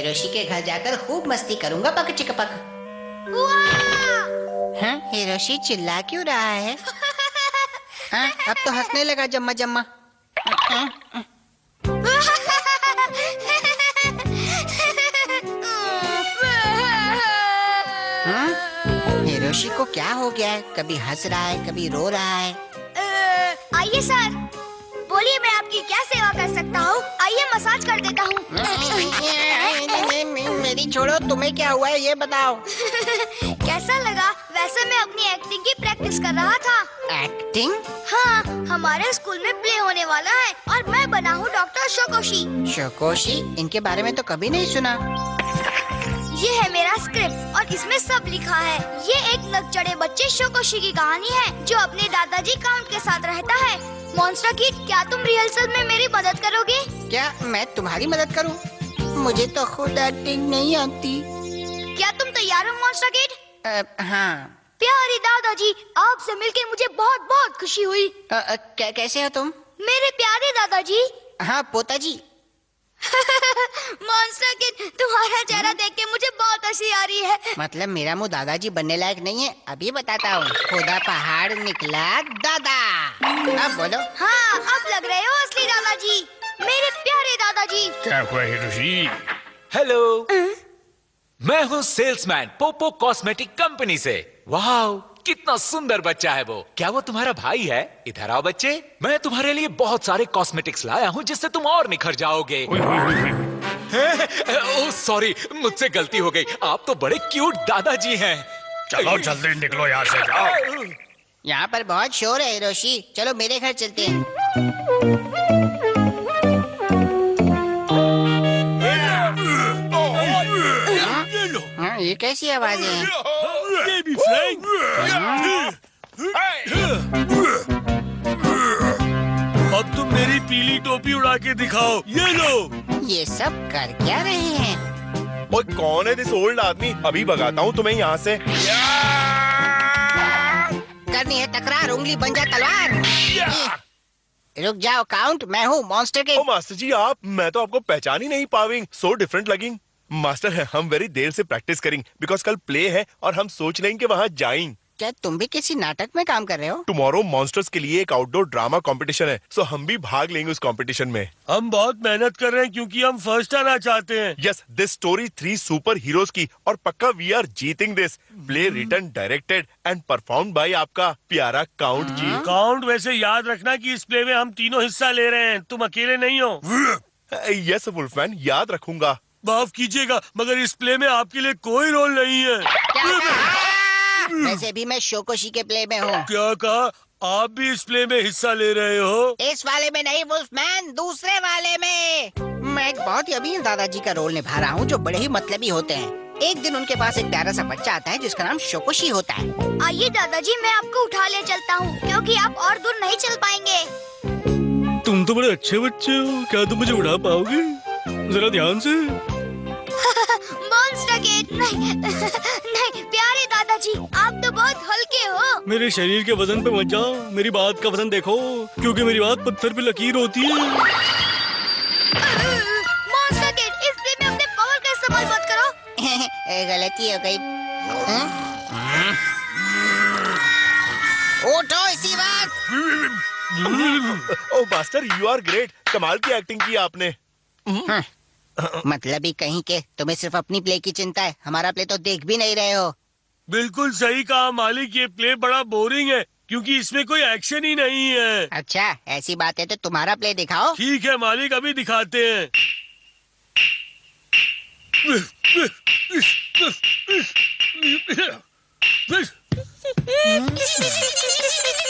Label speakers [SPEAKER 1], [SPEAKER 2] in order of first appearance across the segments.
[SPEAKER 1] Hiroshi के घर जाकर खूब मस्ती करूंगा पक चिक पक। हाँ, हिरोशी चिल्ला क्यों रहा है? हाँ, अब तो हंसने लगा जम्मा जम्मा। हिरोशी को क्या हो गया है? कभी हंस रहा है, कभी रो रहा है।
[SPEAKER 2] आइए सर, बोलिए मैं आपकी क्या सेवा कर सकता हूँ? आइए मसाज कर देता हूँ।
[SPEAKER 1] मेरी छोड़ो, तुम्हें क्या हुआ है ये बताओ।
[SPEAKER 2] कैसा लगा? वैसे मैं अपनी एक्टिंग की प्रैक्टिस कर रहा था।
[SPEAKER 1] एक्टिंग?
[SPEAKER 2] हाँ, हमारे स्कूल में प्ले होने वाला है और मैं बना हूँ डॉक्टर शोकोशी।
[SPEAKER 1] शोकोशी? इनके बारे में तो कभी नहीं सुना।
[SPEAKER 2] ये है मेरा स्क्रिप्ट और इसमें सब लिखा है। ये एक नकचढ़े बच्चे शोकोशी की कहानी है जो अपने दादाजी काउंट के साथ रहता है। मॉन्स्टर किड, क्या तुम रिहर्सल में मेरी मदद करोगे?
[SPEAKER 1] क्या मैं तुम्हारी मदद करूं? मुझे तो खुद एक्टिंग नहीं आती।
[SPEAKER 2] क्या तुम तैयार हो मॉन्स्टर किड?
[SPEAKER 1] हाँ।
[SPEAKER 2] प्यारे दादाजी, आपसे मिलके मुझे बहुत बहुत खुशी हुई।
[SPEAKER 1] कैसे हो तुम?
[SPEAKER 2] मेरे प्यारे दादाजी।
[SPEAKER 1] हाँ पोता जी।
[SPEAKER 2] मॉन्स्टर किड, तुम्हारा चेहरा देख के मुझे बहुत हंसी आ रही है।
[SPEAKER 1] मतलब मेरा मुंह दादाजी बनने लायक नहीं है? अभी बताता हूँ। खुदा पहाड़ निकला दादा। अब बोलो।
[SPEAKER 2] हाँ, अब लग रहे हो असली दादाजी, मेरे प्यारे दादाजी।
[SPEAKER 3] क्या हुआ हिरोशी? हेलो, मैं हूँ सेल्समैन पोपो कॉस्मेटिक कंपनी से। वाह, कितना सुंदर बच्चा है वो। क्या वो तुम्हारा भाई है? इधर आओ बच्चे, मैं तुम्हारे लिए बहुत सारे कॉस्मेटिक्स लाया हूँ जिससे तुम और निखर जाओगे। ओह सॉरी, मुझसे गलती हो गई। आप तो बड़े क्यूट दादाजी हैं।
[SPEAKER 4] चलो जल्दी निकलो यहाँ से, जाओ।
[SPEAKER 1] यहाँ पर बहुत शोर है हिरोशी, चलो मेरे घर चलते हैं। हाँ, ये कैसी आवाजें हैं?
[SPEAKER 4] अब तुम मेरी पीली टोपी उड़ा के दिखाओ। ये लो।
[SPEAKER 1] ये सब कर क्या रहे हैं?
[SPEAKER 5] ओए कौन है दिस ओल्ड आदमी? अभी भगाता हूँ तुम्हें यहाँ से।
[SPEAKER 1] करनी है तकरार, उंगली बन जा तलवार। रुक जाओ काउंट, मैं हूँ monster kid.
[SPEAKER 5] Oh master ji आप, मैं तो आपको पहचान ही नहीं पाविंग। सो डिफरेंट लगिंग। मास्टर है, हम वेरी देर से प्रैक्टिस करेंगे बिकॉज कल प्ले है और हम सोच रहे हैं कि वहाँ जाएं।
[SPEAKER 1] क्या तुम भी किसी नाटक में काम कर रहे हो?
[SPEAKER 5] टुमारो मॉन्स्टर्स के लिए एक आउटडोर ड्रामा कंपटीशन है, सो हम भी भाग लेंगे उस कंपटीशन में।
[SPEAKER 4] हम बहुत मेहनत कर रहे हैं क्योंकि हम फर्स्ट आना चाहते हैं।
[SPEAKER 5] Yes, this story 3 super heroes की और पक्का वी आर जीतिंग this. Play written, directed and performed by आपका प्यारा काउंट जी।
[SPEAKER 4] काउंट, वैसे याद रखना कि इस प्ले में हम तीनों हिस्सा ले रहे हैं, तुम अकेले नहीं हो।
[SPEAKER 5] यस वुल्फमैन, याद रखूंगा।
[SPEAKER 4] माफ कीजिएगा मगर इस प्ले में आपके लिए कोई रोल नहीं है।
[SPEAKER 1] वैसे भी मैं शोकोशी के प्ले में हूँ।
[SPEAKER 4] क्या कहा? आप भी इस प्ले में हिस्सा ले रहे हो?
[SPEAKER 1] इस वाले में नहीं वुल्फमैन, दूसरे वाले में। मैं एक बहुत ही अमीर दादाजी का रोल निभा रहा हूँ जो बड़े ही मतलबी होते हैं। एक दिन उनके पास एक प्यारा सा बच्चा आता है जिसका नाम शोकोशी होता है।
[SPEAKER 2] आइए दादाजी, मैं आपको उठा ले चलता हूँ क्योंकि आप और दूर नहीं चल पाएंगे।
[SPEAKER 4] तुम तो बड़े अच्छे बच्चे हो, क्या तुम मुझे उठा पाओगे? जरा ध्यान से।
[SPEAKER 2] मॉन्स्टर किड, नहीं नहीं प्यारे दादाजी, आप तो बहुत हल्के हो।
[SPEAKER 4] मेरे शरीर के वजन पे मत जाओ, मेरी बात का वजन देखो, क्योंकि मेरी बात पत्थर पे लकीर होती है।
[SPEAKER 2] मॉन्स्टर किड, इस प्ले में अपने पावर का इस्तेमाल मत करो।
[SPEAKER 1] गलती हो गई। उठो इसी बात।
[SPEAKER 5] ओ मास्टर, यू आर ग्रेट। कमाल की एक्टिंग की आपने।
[SPEAKER 1] मतलब ही कहीं के, तुम्हें सिर्फ अपनी प्ले की चिंता है, हमारा प्ले तो देख भी नहीं रहे हो।
[SPEAKER 4] बिल्कुल सही कहा मालिक, ये प्ले बड़ा बोरिंग है क्योंकि इसमें कोई एक्शन ही नहीं है।
[SPEAKER 1] अच्छा ऐसी बात है तो तुम्हारा प्ले दिखाओ।
[SPEAKER 4] ठीक है मालिक, अभी दिखाते हैं।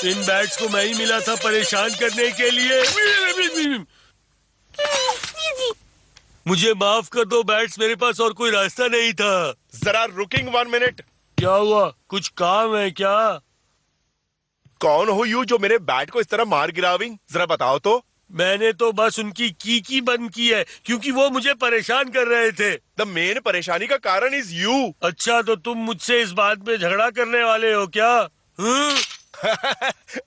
[SPEAKER 4] इन बैट्स को मैं ही मिला था परेशान करने के लिए। मुझे माफ कर दो बैट्स, मेरे पास और कोई रास्ता नहीं था।
[SPEAKER 5] जरा रुकिंग 1 मिनट।
[SPEAKER 4] क्या हुआ? कुछ काम है क्या?
[SPEAKER 5] कौन हो यू जो मेरे बैट को इस तरह मार गिराविंग? जरा बताओ तो।
[SPEAKER 4] मैंने तो बस उनकी की बंद की है क्योंकि वो मुझे परेशान कर रहे थे।
[SPEAKER 5] द मेन परेशानी का कारण इज यू।
[SPEAKER 4] अच्छा तो तुम मुझसे इस बात में झगड़ा करने वाले हो क्या?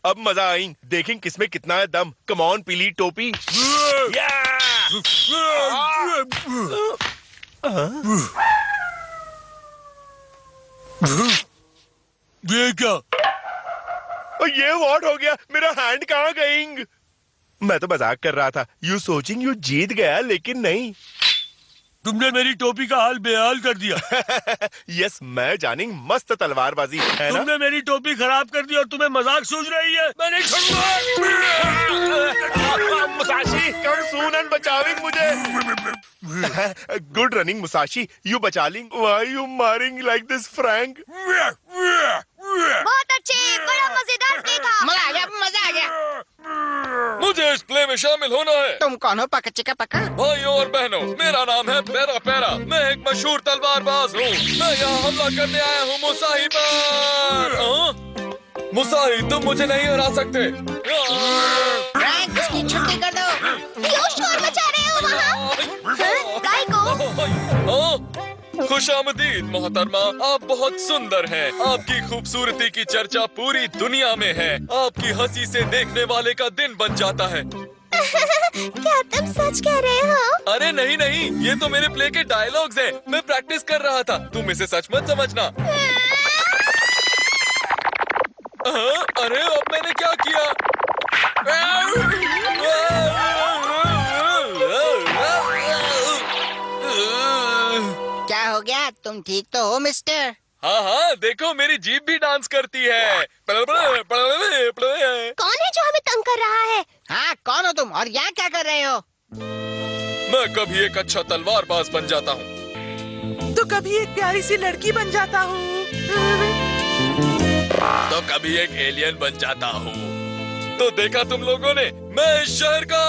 [SPEAKER 5] अब मजा आई, देखें किसमें कितना है दम। कम ऑन पीली टोपी।
[SPEAKER 4] ये क्या?
[SPEAKER 5] ये व्हाट हो गया? मेरा हैंड कहाँ गई? मैं तो मजाक कर रहा था। यू सोचिंग यू जीत गया, लेकिन नहीं।
[SPEAKER 4] तुमने मेरी टोपी का हाल बेहाल कर दिया।
[SPEAKER 5] यस, मैं जानिंग मस्त तलवारबाजी है ना?
[SPEAKER 4] तुमने मेरी टोपी खराब कर दी और तुम्हें मजाक सूझ रही है। मैं नहीं छोड़ूंगा।
[SPEAKER 5] मुसाशी, कम सून एंड बचाविंग मुझे। गुड रनिंग मुसाशी, यू बचालिंग। व्हाई यू मारिंग लाइक दिस फ्रैंक?
[SPEAKER 2] बहुत अच्छे, बड़ा मजेदार प्ले था।
[SPEAKER 1] मजा आ गया, मजा आ गया।
[SPEAKER 6] मुझे इस प्ले में शामिल होना है।
[SPEAKER 1] तुम कौन हो पकच्चे का पका?
[SPEAKER 6] भाइयों और बहनों, मेरा नाम है पैरा पैरा। मैं एक मशहूर तलवारबाज हूँ। मैं यहाँ हमला करने आया हूँ मुसाही पर। मुसाही, तुम मुझे नहीं हरा सकते।
[SPEAKER 1] फ्रैंक, उसकी छुट्टी कर दो।
[SPEAKER 2] क्यों शोर मचा रहे हो वहाँ? गाय को?
[SPEAKER 6] खुशामदीद मोहतरमा, आप बहुत सुंदर हैं। आपकी खूबसूरती की चर्चा पूरी दुनिया में है। आपकी हंसी से देखने वाले का दिन बन जाता है।
[SPEAKER 2] क्या तुम सच कह रहे हो?
[SPEAKER 6] अरे नहीं नहीं, ये तो मेरे प्ले के डायलॉग्स हैं। मैं प्रैक्टिस कर रहा था। तुम इसे सच मत समझना। अरे अब मैंने क्या किया?
[SPEAKER 1] क्या हो गया? तुम ठीक तो हो मिस्टर?
[SPEAKER 6] हाँ हाँ, देखो मेरी जीभ भी डांस करती है।
[SPEAKER 2] कौन है जो हमें तंग कर रहा है?
[SPEAKER 1] हाँ, कौन हो तुम और यहाँ क्या कर रहे हो?
[SPEAKER 6] मैं कभी एक अच्छा तलवारबाज बन जाता हूँ,
[SPEAKER 7] तो कभी एक प्यारी सी लड़की बन जाता हूँ,
[SPEAKER 6] तो कभी एक एलियन बन जाता हूँ। तो देखा तुम लोगों ने, मैं इस शहर का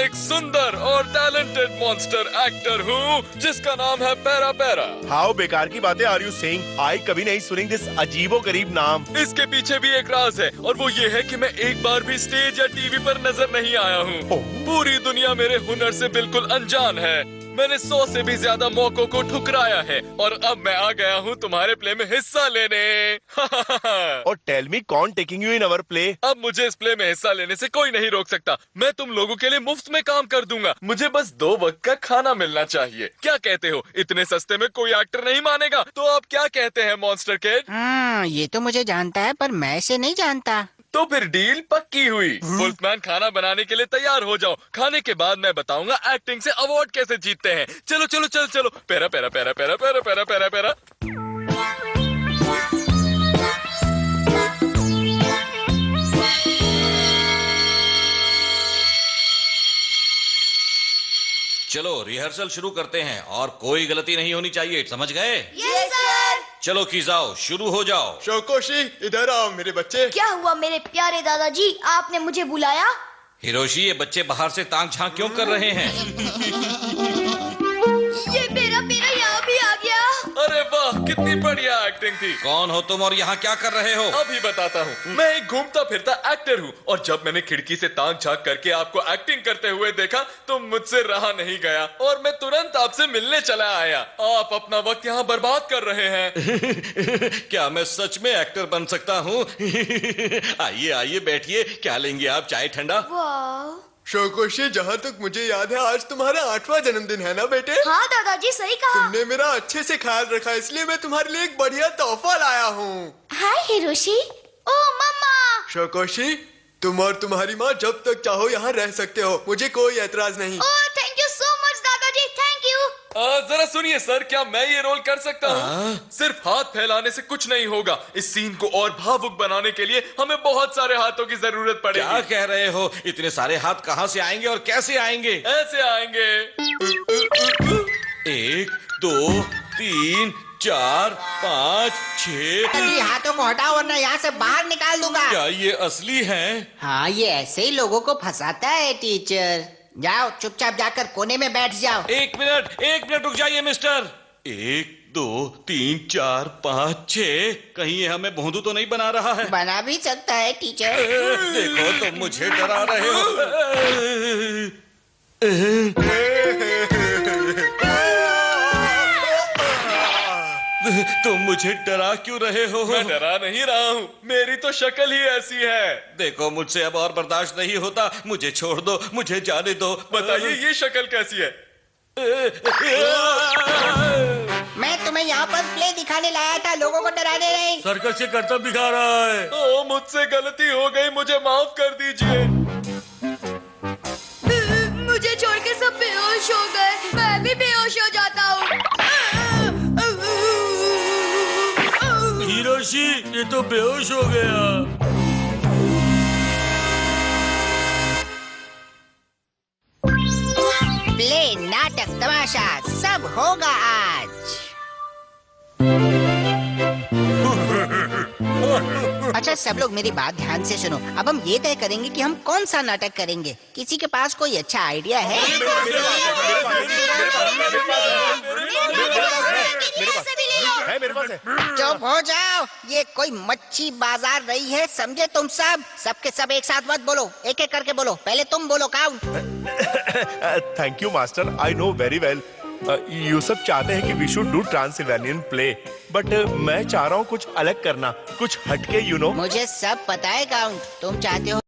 [SPEAKER 6] एक सुंदर और टैलेंटेड मॉन्स्टर एक्टर हूँ जिसका नाम है पैरा पैरा।
[SPEAKER 5] हाउ बेकार की बातें आर यू सेइंग? आई कभी नहीं सुनेंगे दिस अजीबो गरीब नाम।
[SPEAKER 6] इसके पीछे भी एक राज है और वो ये है कि मैं एक बार भी स्टेज या टीवी पर नजर नहीं आया हूँ। पूरी दुनिया मेरे हुनर से बिल्कुल अनजान है। मैंने 100 से भी ज्यादा मौकों को ठुकराया है और अब मैं आ गया हूँ तुम्हारे प्ले में हिस्सा लेने।
[SPEAKER 5] और टेल मी, कौन taking you in our play?
[SPEAKER 6] अब मुझे इस प्ले में हिस्सा लेने से कोई नहीं रोक सकता। मैं तुम लोगों के लिए मुफ्त में काम कर दूंगा। मुझे बस 2 वक्त का खाना मिलना चाहिए। क्या कहते हो? इतने सस्ते में कोई एक्टर नहीं मानेगा। तो आप क्या कहते हैं मॉन्स्टर किड?
[SPEAKER 1] हाँ, ये तो मुझे जानता है पर मैं इसे नहीं जानता।
[SPEAKER 6] तो फिर डील पक्की हुई। वुल्फमैन, खाना बनाने के लिए तैयार हो जाओ। खाने के बाद मैं बताऊंगा एक्टिंग से अवार्ड कैसे जीतते हैं। चलो चलो चल चलो। Para para para para para para para para.
[SPEAKER 8] चलो रिहर्सल शुरू करते हैं और कोई गलती नहीं होनी चाहिए, समझ गए?
[SPEAKER 2] Yes sir.
[SPEAKER 8] चलो कीजाओ, शुरू हो जाओ।
[SPEAKER 6] शोकोशी, इधर आओ मेरे बच्चे।
[SPEAKER 2] क्या हुआ मेरे प्यारे दादाजी, आपने मुझे बुलाया?
[SPEAKER 8] हिरोशी, ये बच्चे बाहर से ताक झांक क्यों कर रहे हैं?
[SPEAKER 2] ये मेरा मेरा यहाँ भी आ गया।
[SPEAKER 6] अरे वाह, कितनी बढ़िया एक्टिंग थी।
[SPEAKER 8] कौन हो तुम और यहाँ क्या कर रहे हो?
[SPEAKER 6] अभी बताता हूँ। मैं एक घूमता फिरता एक्टर हूँ और जब मैंने खिड़की से ताक झांक करके आपको एक्टिंग करते हुए देखा तो मुझसे रहा नहीं गया और मैं तुरंत आपसे मिलने चला आया। आप अपना वक्त यहाँ बर्बाद कर रहे हैं।
[SPEAKER 8] क्या मैं सच में एक्टर बन सकता हूँ? आइए आइए बैठिए। क्या लेंगे आप, चाय ठंडा?
[SPEAKER 2] वाह।
[SPEAKER 9] शोकोशी, जहाँ तक मुझे याद है आज तुम्हारा 8वां जन्मदिन है ना बेटे?
[SPEAKER 2] हाँ दादाजी, सही कहा।
[SPEAKER 9] तुमने मेरा अच्छे से ख्याल रखा, इसलिए मैं तुम्हारे लिए एक बढ़िया तोहफा लाया हूँ।
[SPEAKER 2] हाय हिरोशी। ओ मम्मा।
[SPEAKER 9] शोकोशी, तुम और तुम्हारी माँ जब तक चाहो यहाँ रह सकते हो, मुझे कोई एतराज नहीं।
[SPEAKER 2] Oh thank you so much दादाजी, थैंक यू।
[SPEAKER 6] जरा सुनिए सर, क्या मैं ये रोल कर सकता हूँ? सिर्फ हाथ फैलाने से कुछ नहीं होगा। इस सीन को और भावुक बनाने के लिए हमें बहुत सारे हाथों की जरूरत पड़ेगी।
[SPEAKER 8] क्या कह रहे हो? इतने सारे हाथ कहाँ से आएंगे और कैसे आएंगे?
[SPEAKER 6] ऐसे आएंगे।
[SPEAKER 8] 1 2 3 4 5 6।
[SPEAKER 1] जल्दी हाथों को हटाओ वरना यहाँ से बाहर निकाल दूंगा।
[SPEAKER 8] क्या ये असली हैं?
[SPEAKER 1] हाँ, ये ऐसे ही लोगों को फंसाता है टीचर। जाओ चुपचाप जाकर कोने में बैठ जाओ।
[SPEAKER 8] 1 मिनट रुक जाइए मिस्टर। 1 2 3 4 5 6। कहीं ये हमें भोंदू तो नहीं बना रहा है?
[SPEAKER 1] बना भी सकता है टीचर।
[SPEAKER 8] देखो तुम मुझे डरा रहे हो। तुम मुझे डरा क्यों रहे हो?
[SPEAKER 6] मैं डरा नहीं रहा हूँ, मेरी तो शक्ल ही ऐसी है।
[SPEAKER 8] देखो मुझसे अब और बर्दाश्त नहीं होता, मुझे छोड़ दो, मुझे जाने दो।
[SPEAKER 6] बताइए ये शक्ल कैसी है?
[SPEAKER 1] मैं तुम्हें यहाँ पर प्ले दिखाने लाया था, लोगों को डराने नहीं।
[SPEAKER 4] सर्कस के करतब दिखा रहा है।
[SPEAKER 6] ओ, मुझसे गलती हो गई, मुझे माफ कर दीजिए।
[SPEAKER 2] मुझे छोड़ के सब बेहोश हो गए, मैं भी बेहोश हो जाता हूँ।
[SPEAKER 4] हिरोशी, ये तो बेहोश हो गया।
[SPEAKER 1] प्ले, नाटक, तमाशा सब होगा आज। अच्छा सब लोग मेरी बात ध्यान से सुनो। अब हम ये तय करेंगे कि हम कौन सा नाटक करेंगे। किसी के पास कोई अच्छा आइडिया है?
[SPEAKER 5] मेरे पास है।
[SPEAKER 1] चुप हो जाओ, ये कोई मच्छी बाजार रही है, समझे तुम सब? सबके सब एक साथ मत बोलो, एक एक करके बोलो। पहले तुम बोलो count.
[SPEAKER 5] Thank you master, I know very well. You सब चाहते हैं कि we should do Transylvanian play, but मैं चाह रहा हूँ कुछ अलग करना, कुछ हटके, यू नो।
[SPEAKER 1] मुझे सब पता है काउंट, तुम चाहते हो